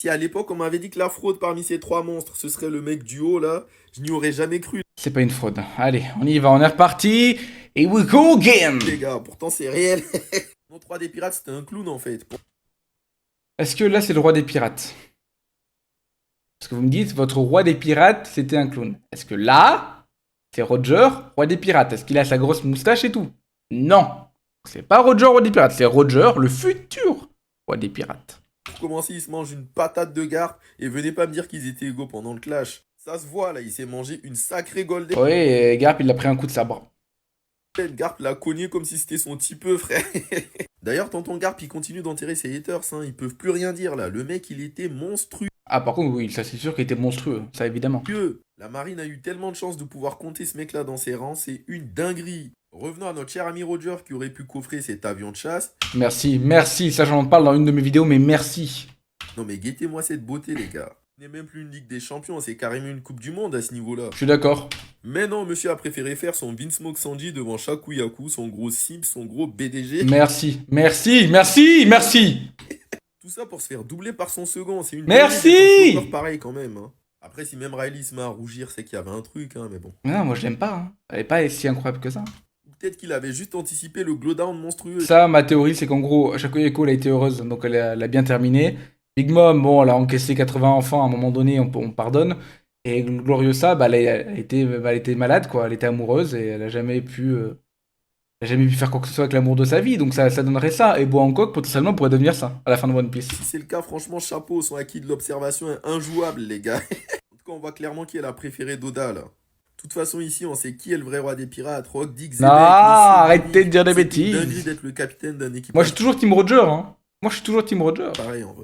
Si à l'époque on m'avait dit que la fraude parmi ces trois monstres, ce serait le mec du haut là, je n'y aurais jamais cru, C'est pas une fraude. Allez, on y va, on est reparti. Et we go again. les gars. Pourtant c'est réel. Mon 3 des pirates, c'était un clown en fait. Est-ce que là, c'est le roi des pirates? Parce que vous me dites, votre roi des pirates, c'était un clown. Est-ce que là, c'est Roger, roi des pirates? Est-ce qu'il a sa grosse moustache et tout? Non. C'est pas Roger, roi des pirates. C'est Roger, le futur roi des pirates. Pour commencer, il se mange une patate de Garp et venez pas me dire qu'ils étaient égaux pendant le clash. Ça se voit là, il s'est mangé une sacrée golden. Oui, et Garp, il a pris un coup de sabre. Garp l'a cogné comme si c'était son petit peu, frère. D'ailleurs, tonton Garp, il continue d'enterrer ses haters, hein. Ils peuvent plus rien dire là. Le mec, il était monstrueux. Ah, par contre, oui, ça c'est sûr qu'il était monstrueux. Ça, évidemment. La marine a eu tellement de chance de pouvoir compter ce mec là dans ses rangs, c'est une dinguerie. Revenons à notre cher ami Roger qui aurait pu coffrer cet avion de chasse. Merci, merci. Ça, j'en parle dans une de mes vidéos, mais merci. Non mais guettez-moi cette beauté les gars. Ce n'est même plus une Ligue des Champions, c'est carrément une Coupe du Monde à ce niveau-là. Je suis d'accord. Mais non, monsieur a préféré faire son Vince Smoke Sanji devant Shaku Yaku, son gros Simp, son gros BDG. Merci, merci, merci, merci. Tout ça pour se faire doubler par son second, c'est une Merci. dinguerie d'être un flotteur pareil quand même, hein. Après, si même Riley se met à rougir, c'est qu'il y avait un truc, hein, mais bon. Non, moi je l'aime pas. Hein. Elle est pas si incroyable que ça. Ou peut-être qu'il avait juste anticipé le glowdown monstrueux. Ça, ma théorie, c'est qu'en gros, Shako Yeko, elle a été heureuse, donc elle a bien terminé. Big Mom, bon, elle a encaissé 80 enfants, à un moment donné, on pardonne. Et Gloriosa, bah, elle était malade, quoi. Elle était amoureuse et elle a jamais pu faire quoi que ce soit avec l'amour de sa vie. Donc ça donnerait ça. Et Boa Hancock, potentiellement, pourrait devenir ça, à la fin de One Piece. Si c'est le cas, franchement, chapeau, son acquis de l'observation est injouable, les gars. En tout cas, on voit clairement qui est la préférée d'Oda, là. De toute façon, ici, on sait qui est le vrai roi des pirates. Rock, Dick, Zebek, Non, arrêtez de dire des c'est une dinguerie bêtises. d'être le capitaine d'un Moi, équipage je suis toujours Team Roger, hein. Moi, je suis toujours Team Roger. pareil, en vrai.